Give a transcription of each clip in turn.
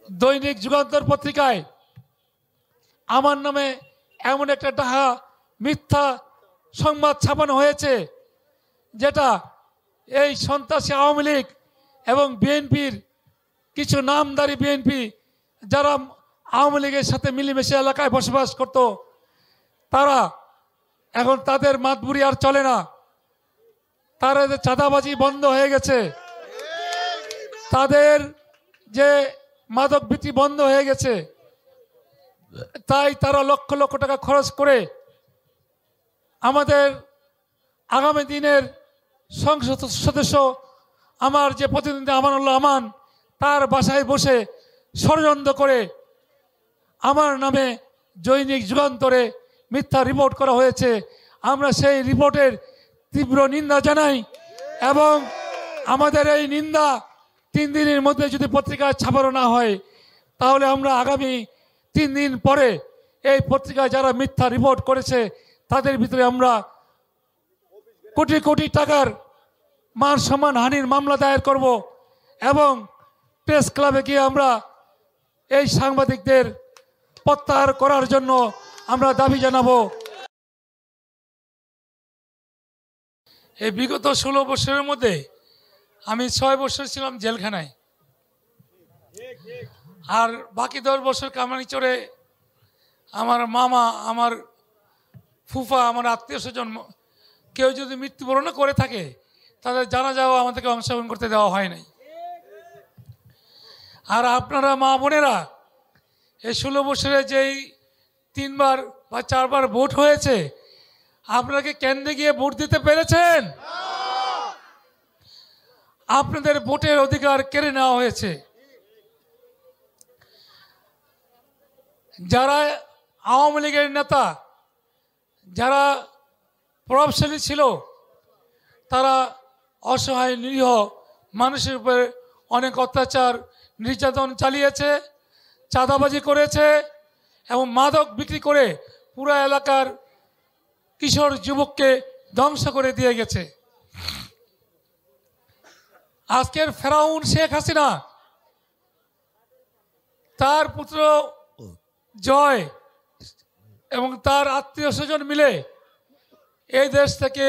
দৈনিক যুগান্তর পত্রিকায় আমার নামে এমন একটা ডাহা মিথ্যা সংবাদ ছাপানো হয়েছে, যেটা এই সন্ত্রাসী আওয়ামী লীগ এবং বিএনপির কিছু নামধারী বিএনপি যারা আওয়ামী লীগের সাথে মিলেমিশে এলাকায় বসবাস করত, তারা এখন তাদের মাতবুরি আর চলে না। তারা যে চাঁদাবাজি বন্ধ হয়ে গেছে, তাদের যে মাদক বিক্রি বন্ধ হয়ে গেছে, তাই তারা লক্ষ লক্ষ টাকা খরচ করে আমাদের আগামী দিনের সংসদ সদস্য আমার যে প্রতিনিধি আমানুল্লাহ আমান, তার বাসায় বসে ষড়যন্ত্র করে আমার নামে দৈনিক যুগান্তরে মিথ্যা রিপোর্ট করা হয়েছে। আমরা সেই রিপোর্টের তীব্র নিন্দা জানাই এবং আমাদের এই নিন্দা 3 দিনের মধ্যে যদি পত্রিকায় ছাপানো না হয়, তাহলে আমরা আগামী 3 দিন পরে এই পত্রিকায় যারা মিথ্যা রিপোর্ট করেছে তাদের ভিতরে আমরা কোটি কোটি টাকার মান সম্মান হানির মামলা দায়ের করব এবং প্রেস ক্লাবে গিয়ে আমরা এই সাংবাদিকদের প্রত্যাহার করার জন্য আমরা দাবি জানাবো। এই বিগত 16 বছরের মধ্যে আমি 6 বছর ছিলাম জেলখানায়, আর বাকি 10 বছর কামানিচরে আমার মামা, আমার ফুফা, আমার আত্মীয় স্বজন কেউ যদি মৃত্যুবরণ করে থাকে, তাদের জানাজাও আমাদেরকে অংশগ্রহণ করতে দেওয়া হয় নাই। আর আপনারা মা বোনেরা এই 16 বছরে যেই 3 বার বা 4 বার ভোট হয়েছে, আপনাকে কেন্দ্রে গিয়ে ভোট দিতে পেরেছেন? আপনাদের ভোটের অধিকার কেড়ে নেওয়া হয়েছে। যারা আওয়ামী লীগের নেতা, যারা প্রভাবশালী ছিল, তারা অসহায় নিরীহ মানুষের উপরে অনেক অত্যাচার নির্যাতন চালিয়েছে, চাঁদাবাজি করেছে এবং মাদক বিক্রি করে পুরো এলাকার কিশোর যুবককে ধ্বংস করে দিয়ে গেছে। আজকের ফেরাউন শেখ হাসিনা, তার পুত্র জয় এবং তার আত্মীয় স্বজন মিলে এই দেশ থেকে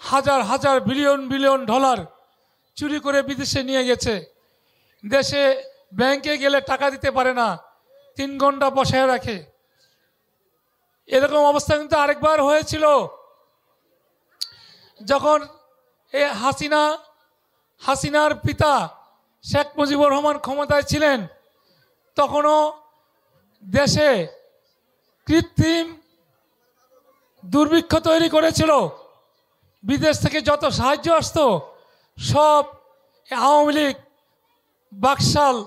হাজার হাজার বিলিয়ন বিলিয়ন ডলার চুরি করে বিদেশে নিয়ে গেছে। দেশে ব্যাংকে গেলে টাকা দিতে পারে না, 3 ঘন্টা বসায় রাখে। এরকম অবস্থা কিন্তু আরেকবার হয়েছিল, যখন এই হাসিনার পিতা শেখ মুজিবুর রহমান ক্ষমতায় ছিলেন, তখনও দেশে কৃত্রিম দুর্ভিক্ষ তৈরি করেছিল। বিদেশ থেকে যত সাহায্য আসতো সব আওয়ামী লীগ, বাকশাল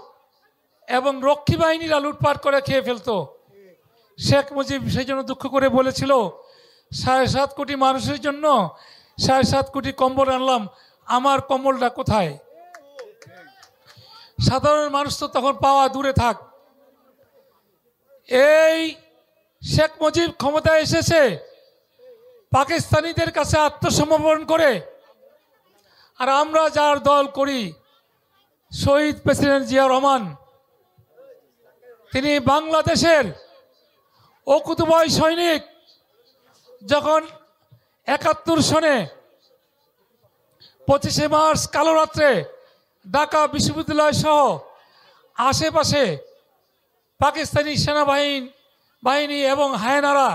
এবং রক্ষী বাহিনীরা লুটপাট করে খেয়ে ফেলতো। শেখ মুজিব সেই জন্য দুঃখ করে বলেছিল, 7.5 কোটি মানুষের জন্য 7.5 কোটি কম্বল আনলাম, আমার কম্বলটা কোথায়? সাধারণ মানুষ তো তখন পাওয়া দূরে থাক। এই শেখ মুজিব ক্ষমতায় এসেছে পাকিস্তানিদের কাছে আত্মসমর্পণ করে, আর আমরা যার দল করি, শহীদ প্রেসিডেন্ট জিয়া রহমান, তিনি বাংলাদেশের অকুতোভয় সৈনিক। যখন 71 সনে 25শে মার্চ কালো রাত্রে ঢাকা বিশ্ববিদ্যালয় সহ আশেপাশে পাকিস্তানি সেনাবাহিনী এবং হায়নারা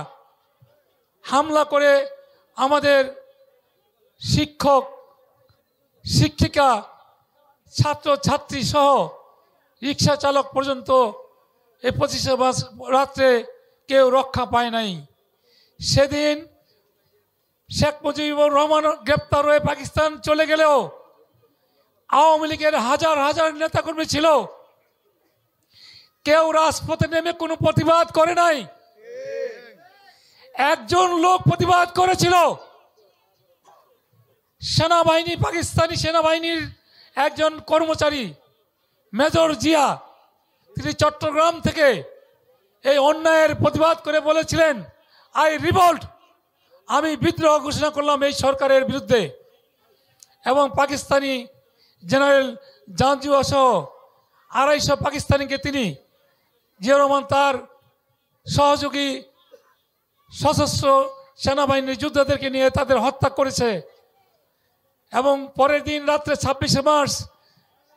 হামলা করে আমাদের শিক্ষক, শিক্ষিকা, ছাত্র ছাত্রী সহ রিক্সা চালক পর্যন্ত এই 25শে মার্চ রাত্রে কেউ রক্ষা পায় নাই। সেদিন শেখ মুজিবুর রহমান গ্রেপ্তার হয়ে পাকিস্তান চলে গেলেও আওয়ামী লীগের হাজার হাজার নেতাকর্মী ছিল, কেউ রাজপথে নেমে কোনো প্রতিবাদ করে নাই। একজন লোক প্রতিবাদ করেছিল, সেনাবাহিনী, পাকিস্তানি সেনাবাহিনীর একজন কর্মচারী মেজর জিয়া, তিনি চট্টগ্রাম থেকে এই অন্যায়ের প্রতিবাদ করে বলেছিলেন, আই রিভল্ট, আমি বিদ্রোহ ঘোষণা করলাম এই সরকারের বিরুদ্ধে। এবং পাকিস্তানি জেনারেল জাঞ্জুয়া সহ 250 পাকিস্তানিকে তিনি জিয়াউর রহমান তার সহযোগী সশস্ত্র সেনাবাহিনীর যোদ্ধাদেরকে নিয়ে তাদের হত্যা করেছে। এবং পরের দিন রাত্রে 26শে মার্চ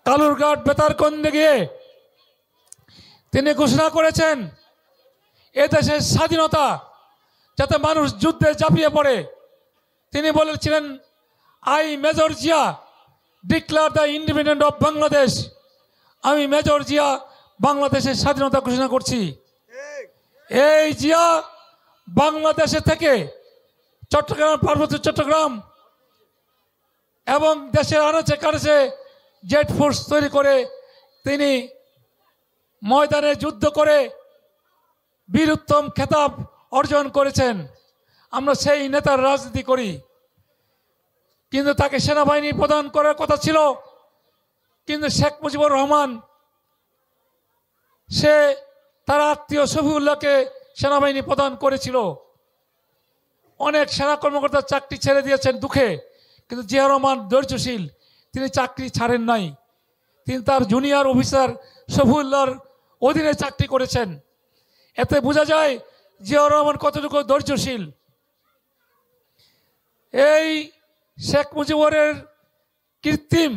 কালুরঘাট বেতারকন্দে গিয়ে তিনি ঘোষণা করেছেন এদেশের স্বাধীনতা যাতে মানুষ যুদ্ধে ঝাঁপিয়ে পড়ে। তিনি বলেছিলেন, I major Zia declare the independent of Bangladesh. আমি মেজর জিয়া বাংলাদেশের স্বাধীনতা ঘোষণা করছি। এই জিয়া বাংলাদেশে থেকে চট্টগ্রাম, পার্বত্য চট্টগ্রাম এবং দেশের আনাচে কানাচে জেট ফোর্স তৈরি করে তিনি ময়দানে যুদ্ধ করে বীরোত্তম খেতাব অর্জন করেছেন। আমরা সেই নেতার রাজনীতি করি, কিন্তু তাকে সেনাবাহিনী প্রদান করার কথা ছিল। কিন্তু শেখ মুজিবুর রহমান সে তার আত্মীয় শফিউল্লাহকে সেনাবাহিনী প্রদান করেছিল। অনেক সেনা কর্মকর্তা চাকরি ছেড়ে দিয়েছেন দুঃখে, কিন্তু জিয়াউর রহমান ধৈর্যশীল, তিনি চাকরি ছাড়েন নাই। তিনি তার জুনিয়র অফিসার শফিউল্লাহর অধীনে চাকরি করেছেন। এতে বোঝা যায় জিয়াউর রহমান কতটুকু ধৈর্যশীল। এই শেখ মুজিবুরের কৃত্রিম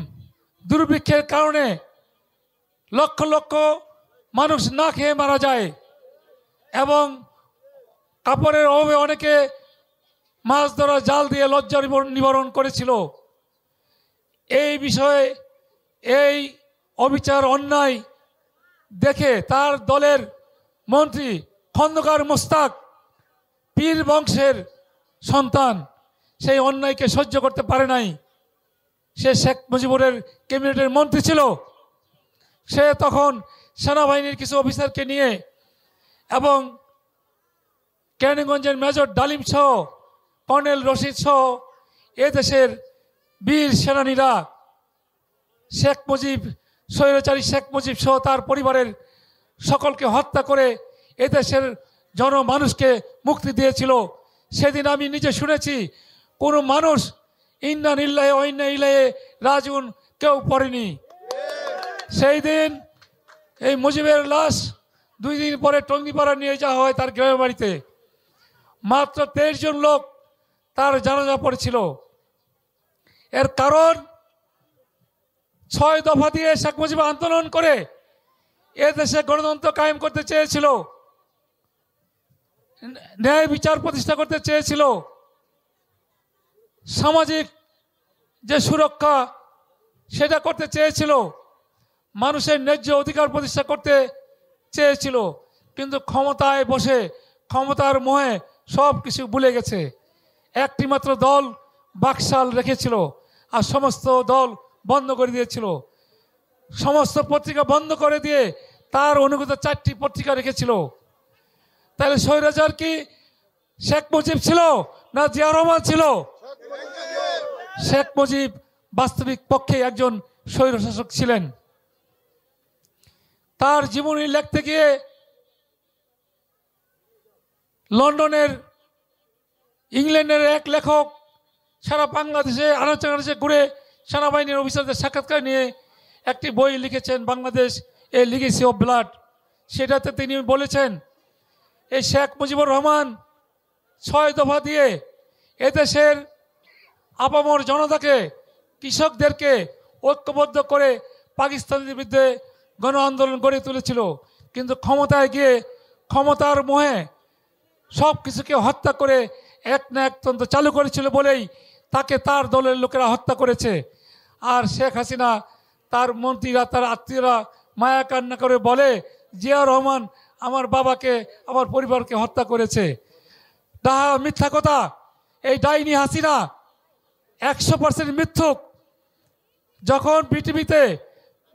দুর্ভিক্ষের কারণে লক্ষ লক্ষ মানুষ না খেয়ে মারা যায় এবং কাপড়ের অভাবে অনেকে মাছ ধরা জাল দিয়ে লজ্জা নিবারণ করেছিল। এই বিষয়ে এই অবিচার অন্যায় দেখে তার দলের মন্ত্রী খন্দকার মোস্তাক পীর বংশের সন্তান সেই অন্যায়কে সহ্য করতে পারে নাই। সে শেখ মুজিবুরের ক্যাবিনেটের মন্ত্রী ছিল। সে তখন সেনাবাহিনীর কিছু অফিসারকে নিয়ে এবং কেরানীগঞ্জের মেজর ডালিম সহ কর্নেল রশিদ সহ এদেশের বীর সেনানীরা শেখ মুজিব, স্বৈরাচারী শেখ মুজিব সহ তার পরিবারের সকলকে হত্যা করে এদেশের জনমানুষকে মুক্তি দিয়েছিল। সেদিন আমি নিজে শুনেছি কোনো মানুষ ইন্না নিল্লাহে ওয়া ইন্না ইলাইহি রাজিউন কেউ পড়েনি। সেই দিন এই মুজিবের লাশ 2 দিন পরে টঙ্গিপাড়া নিয়ে যাওয়া হয় তার গ্রামের বাড়িতে। মাত্র 23 জন লোক তার জানাজা পড়েছিল। এর কারণ 6 দফা দিয়ে শেখ মুজিব আন্দোলন করে এ দেশে গণতন্ত্র কায়েম করতে চেয়েছিল, ন্যায় বিচার প্রতিষ্ঠা করতে চেয়েছিল, সামাজিক যে সুরক্ষা সেটা করতে চেয়েছিল, মানুষের ন্যায্য অধিকার প্রতিষ্ঠা করতে চেয়েছিল। কিন্তু ক্ষমতায় বসে ক্ষমতার মোহে সব কিছু ভুলে গেছে। একটি মাত্র দল বাকশাল রেখেছিল আর সমস্ত দল বন্ধ করে দিয়েছিল। সমস্ত পত্রিকা বন্ধ করে দিয়ে তার অনুগত 4টি পত্রিকা রেখেছিল। তাহলে স্বৈরাচার কি শেখ মুজিব ছিল না জিয়াউর রহমান ছিল? শেখ মুজিব বাস্তবিক পক্ষে একজন স্বৈরশাসক ছিলেন। তার জীবনী লিখতে গিয়ে লন্ডনের, ইংল্যান্ডের এক লেখক সারা বাংলাদেশে আনাচে ঘুরে সেনাবাহিনীর অফিসারদের সাক্ষাৎকার নিয়ে একটি বই লিখেছেন, বাংলাদেশ এ লিগেসি অফ ব্লাড। সেটাতে তিনি বলেছেন এই শেখ মুজিবুর রহমান 6 দফা দিয়ে এদেশের আপামর জনতাকে, কৃষকদেরকে ঐক্যবদ্ধ করে পাকিস্তানের বিরুদ্ধে গণ আন্দোলন গড়ে তুলেছিল। কিন্তু ক্ষমতায় গিয়ে ক্ষমতার মোহে সব কিছুকে হত্যা করে এক না একতন্ত্র চালু করেছিল বলেই তাকে তার দলের লোকেরা হত্যা করেছে। আর শেখ হাসিনা, তার মন্ত্রীরা, তার আত্মীয়রা মায়া কান্না করে বলে জিয়াউর রহমান আমার বাবাকে, আমার পরিবারকে হত্যা করেছে। ডাহা মিথ্যা কথা। এই ডাইনি হাসিনা 100% মিথ্যুক। যখন পৃথিবীতে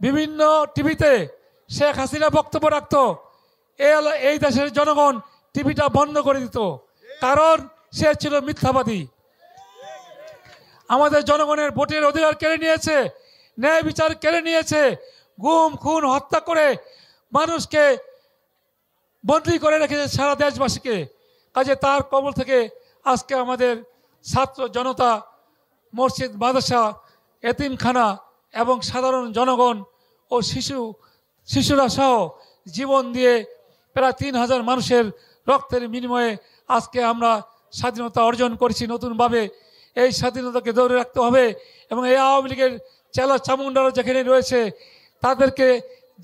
বিভিন্ন টিভিতে শেখ হাসিনা বক্তব্য রাখত, এই দেশের জনগণ টিভিটা বন্ধ করে দিত, কারণ সে ছিল মিথ্যাবাদী। আমাদের জনগণের ভোটের অধিকার কেড়ে নিয়েছে, ন্যায় বিচার কেড়ে নিয়েছে, গুম খুন হত্যা করে মানুষকে বন্দী করে রেখেছে সারা দেশবাসীকে। কাজে তার কবল থেকে আজকে আমাদের ছাত্র জনতা, মসজিদ, মাদ্রাসা, এতিমখানা এবং সাধারণ জনগণ ও শিশু শিশুরা সহ জীবন দিয়ে প্রায় 3000 মানুষের রক্তের বিনিময়ে আজকে আমরা স্বাধীনতা অর্জন করেছি নতুনভাবে। এই স্বাধীনতাকে ধরে রাখতে হবে এবং এই আওয়ামী লীগের চেলা চামুন্ডারা যেখানে রয়েছে তাদেরকে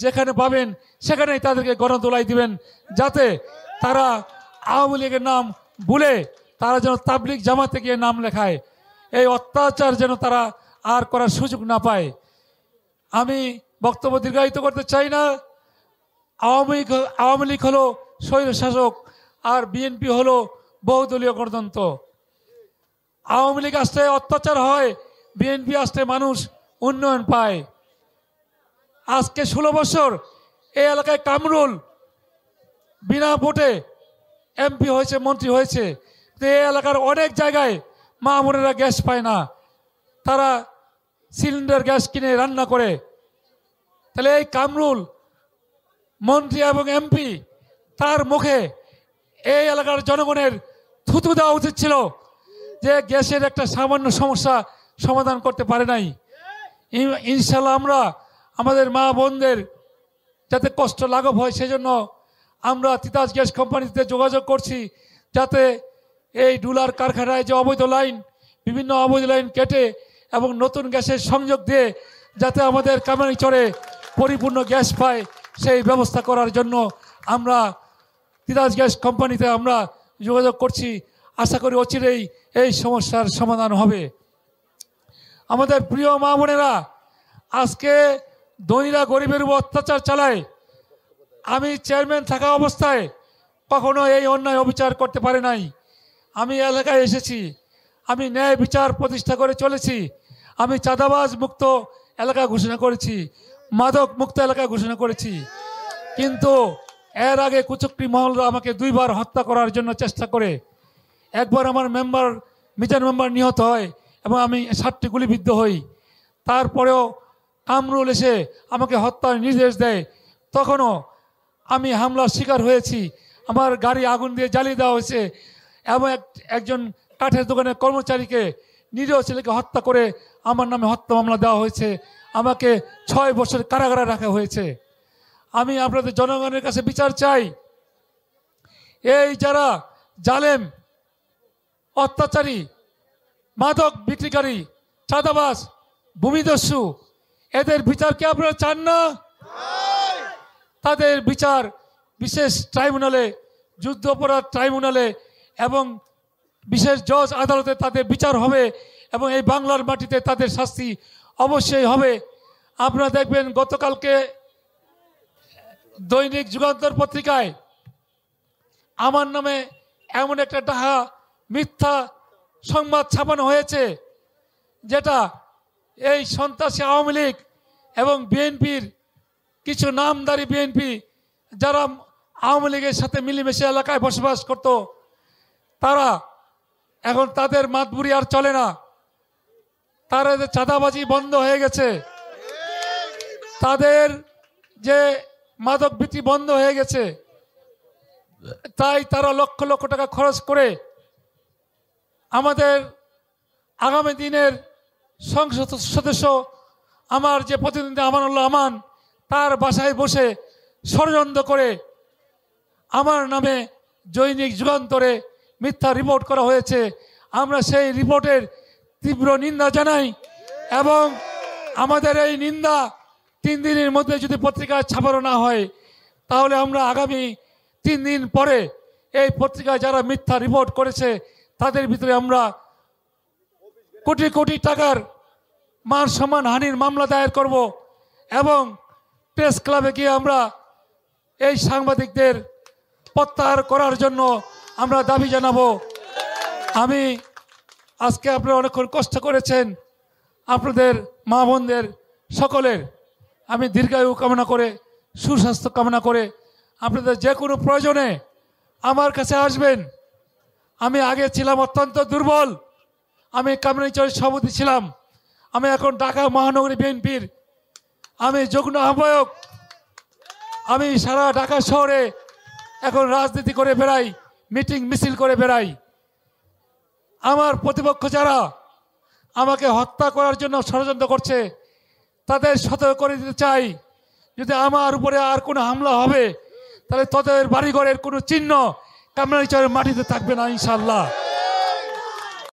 যেখানে পাবেন সেখানেই তাদেরকে গণদোলাই দিবেন, যাতে তারা আওয়ামী লীগের নাম ভুলে তারা যেন তাবলিগ জামাতে গিয়ে নাম লেখায়। এই অত্যাচার যেন তারা আর করার সুযোগ না পায়। আমি বক্তব্য দীর্ঘায়িত করতে চাই না। আওয়ামী লীগ হলো স্বৈরশাসক আর বিএনপি হলো বহুদলীয় গণতন্ত্র। আওয়ামী লীগ আসতে অত্যাচার হয়, বিএনপি আসতে মানুষ উন্নয়ন পায়। আজকে 16 বছর এই এলাকায় কামরুল বিনা ভোটে এমপি হয়েছে, মন্ত্রী হয়েছে। এই এলাকার অনেক জায়গায় মা বোনেরা গ্যাস পায় না, তারা সিলিন্ডার গ্যাস কিনে রান্না করে। তাহলে এই কামরুল মন্ত্রী এবং এমপি তার মুখে এই এলাকার জনগণের থুতু দেওয়া উচিত ছিল যে গ্যাসের একটা সামান্য সমস্যা সমাধান করতে পারে নাই। ইনশাল্লাহ আমরা আমাদের মা বোনদের যাতে কষ্ট লাঘব হয় সেজন্য আমরা তিতাস গ্যাস কোম্পানিতে যোগাযোগ করছি, যাতে এই ডুলার কারখানায় যে অবৈধ লাইন, বিভিন্ন অবৈধ লাইন কেটে এবং নতুন গ্যাসের সংযোগ দিয়ে যাতে আমাদের কামারীচরে পরিপূর্ণ গ্যাস পায় সেই ব্যবস্থা করার জন্য আমরা তিতাস গ্যাস কোম্পানিতে আমরা যোগাযোগ করছি। আশা করি অচিরেই এই সমস্যার সমাধান হবে। আমাদের প্রিয় মা বোনেরা, আজকে ধনীরা গরিবের উপর অত্যাচার চালায়। আমি চেয়ারম্যান থাকা অবস্থায় কখনো এই অন্যায় অবিচার করতে পারে নাই। আমি এলাকায় এসেছি, আমি ন্যায় বিচার প্রতিষ্ঠা করে চলেছি। আমি চাঁদাবাজ মুক্ত এলাকা ঘোষণা করেছি, মাদক মুক্ত এলাকা ঘোষণা করেছি। কিন্তু এর আগে কুচক্রি মহলরা আমাকে 2 বার হত্যা করার জন্য চেষ্টা করে। একবার আমার মিজান মেম্বার নিহত হয় এবং আমি 7টি গুলিবিদ্ধ হই। তারপরেও কামরুল এসে আমাকে হত্যার নির্দেশ দেয়, তখনও আমি হামলার শিকার হয়েছি। আমার গাড়ি আগুন দিয়ে জ্বালিয়ে দেওয়া হয়েছে এবং একজন কাঠের দোকানের কর্মচারীকে, নিরীহ ছেলেকে হত্যা করে আমার নামে হত্যা মামলা দেওয়া হয়েছে। আমাকে 6 বছর কারাগারে রাখা হয়েছে। আমি আপনাদের জনগণের কাছে বিচার চাই। এই যারা জালেম, অত্যাচারী, মাদক বিক্রিকারী, চাঁদাবাজ, ভূমিদস্যু, এদের বিচার কি আপনারা চান না? তাদের বিচার বিশেষ ট্রাইব্যুনালে, যুদ্ধ অপরাধ ট্রাইব্যুনালে এবং বিশেষ জজ আদালতে তাদের বিচার হবে এবং এই বাংলার মাটিতে তাদের শাস্তি অবশ্যই হবে। আপনারা দেখবেন গতকালকে দৈনিক যুগান্তর পত্রিকায় আমার নামে এমন একটা ডাহা মিথ্যা সংবাদ ছাপানো হয়েছে, যেটা এই সন্ত্রাসী আওয়ামী লীগ এবং বিএনপির কিছু নামধারী বিএনপি যারা আওয়ামী লীগের সাথে মিলেমিশে এলাকায় বসবাস করত, তারা এখন তাদের মাতবুরি আর চলে না। তারা যে চাঁদাবাজি বন্ধ হয়ে গেছে, তাদের যে মাদক বিক্রি বন্ধ হয়ে গেছে, তাই তারা লক্ষ লক্ষ টাকা খরচ করে আমাদের আগামী দিনের সংসদ সদস্য আমার যে প্রতিনিধি আমানুল্লাহ আমান, তার বাসায় বসে ষড়যন্ত্র করে আমার নামে দৈনিক যুগান্তরে মিথ্যা রিপোর্ট করা হয়েছে। আমরা সেই রিপোর্টের তীব্র নিন্দা জানাই এবং আমাদের এই নিন্দা 3 দিনের মধ্যে যদি পত্রিকায় ছাপানো না হয়, তাহলে আমরা আগামী 3 দিন পরে এই পত্রিকায় যারা মিথ্যা রিপোর্ট করেছে তাদের ভিতরে আমরা কোটি কোটি টাকার মান সম্মান হানির মামলা দায়ের করব এবং প্রেস ক্লাবে গিয়ে আমরা এই সাংবাদিকদের প্রত্যাহার করার জন্য আমরা দাবি জানাবো। আমি আজকে আপনারা অনেকক্ষণ কষ্ট করেছেন, আপনাদের মা বোনদের সকলের আমি দীর্ঘায়ু কামনা করে, সুস্বাস্থ্য কামনা করে, আপনাদের যে কোনো প্রয়োজনে আমার কাছে আসবেন। আমি আগে ছিলাম অত্যন্ত দুর্বল, আমি কামরাঞ্চলের সভাপতি ছিলাম, আমি এখন ঢাকা মহানগরী বিএনপির আমি যুগ্ম আহ্বায়ক। আমি সারা ঢাকা শহরে এখন রাজনীতি করে বেড়াই, মিটিং মিছিল করে বেড়াই। আমার প্রতিপক্ষ যারা আমাকে হত্যা করার জন্য ষড়যন্ত্র করছে, তাদের সতর্ক করে দিতে চাই, যদি আমার উপরে আর কোনো হামলা হবে তাহলে তোদের বাড়িঘরের কোনো চিহ্ন কামরাঙ্গীরচরের মাটিতে থাকবে না ইনশাল্লাহ।